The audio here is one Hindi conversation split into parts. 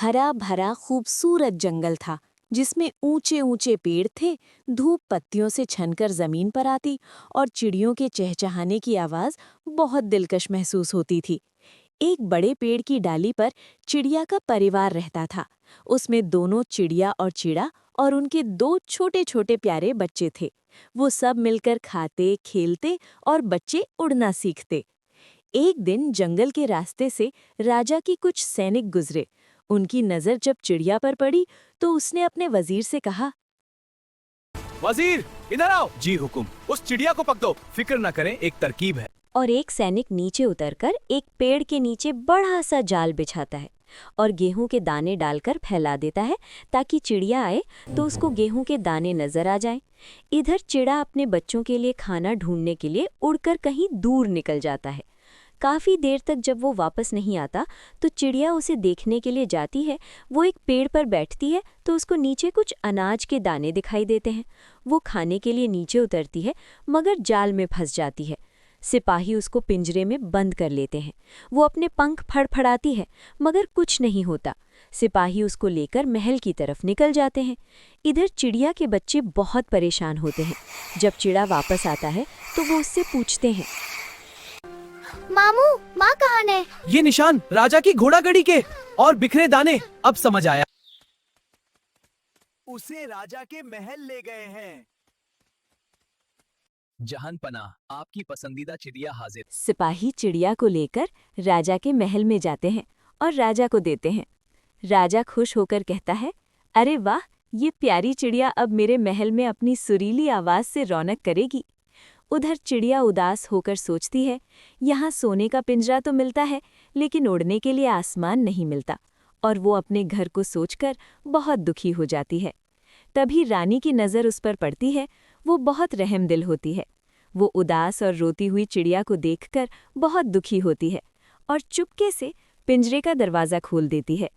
हरा भरा खूबसूरत जंगल था जिसमें ऊंचे ऊंचे पेड़ थे। धूप पत्तियों से छनकर जमीन पर आती और चिड़ियों के चहचहाने की आवाज बहुत दिलकश महसूस होती थी। एक बड़े पेड़ की डाली पर चिड़िया का परिवार रहता था। उसमें दोनों चिड़िया और चिड़ा और उनके दो छोटे छोटे प्यारे बच्चे थे। वो सब मिलकर खाते खेलते और बच्चे उड़ना सीखते। एक दिन जंगल के रास्ते से राजा की कुछ सैनिक गुजरे। उनकी नजर जब चिड़िया पर पड़ी तो उसने अपने वजीर से कहा, वजीर, इधर आओ। जी हुकुम। उस चिड़िया को पकड़ो, फिक्र न करें, एक तरकीब है। और एक सैनिक नीचे उतरकर एक पेड़ के नीचे बड़ा सा जाल बिछाता है और गेहूं के दाने डालकर फैला देता है ताकि चिड़िया आए तो उसको गेहूं के दाने नजर आ जाएं। इधर चिड़ा अपने बच्चों के लिए खाना ढूंढने के लिए उड़कर कहीं दूर निकल जाता है। काफी देर तक जब वो वापस नहीं आता तो चिड़िया उसे देखने के लिए जाती है। वो एक पेड़ पर बैठती है तो उसको नीचे कुछ अनाज के दाने दिखाई देते हैं। वो खाने के लिए नीचे उतरती है मगर जाल में फंस जाती है। सिपाही उसको पिंजरे में बंद कर लेते हैं। वो अपने पंख फड़फड़ाती है मगर कुछ नहीं होता। सिपाही उसको लेकर महल की तरफ निकल जाते हैं। इधर चिड़िया के बच्चे बहुत परेशान होते हैं। जब चिड़ा वापस आता है तो वो उससे पूछते हैं, मामू, माँ कहाँ है? ये निशान राजा की घोड़ागड़ी के और बिखरे दाने। अब समझ आया, उसे राजा के महल ले गए हैं। जहांपना, आपकी पसंदीदा चिड़िया हाजिर। सिपाही चिड़िया को लेकर राजा के महल में जाते हैं और राजा को देते हैं। राजा खुश होकर कहता है, अरे वाह, ये प्यारी चिड़िया अब मेरे महल में अपनी सुरीली आवाज से रौनक करेगी। उधर चिड़िया उदास होकर सोचती है, यहाँ सोने का पिंजरा तो मिलता है लेकिन उड़ने के लिए आसमान नहीं मिलता, और वो अपने घर को सोचकर बहुत दुखी हो जाती है। तभी रानी की नज़र उस पर पड़ती है। वो बहुत रहमदिल होती है। वो उदास और रोती हुई चिड़िया को देखकर बहुत दुखी होती है और चुपके से पिंजरे का दरवाज़ा खोल देती है।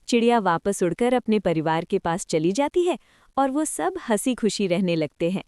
चिड़िया वापस उड़कर अपने परिवार के पास चली जाती है और वो सब हंसी खुशी रहने लगते हैं।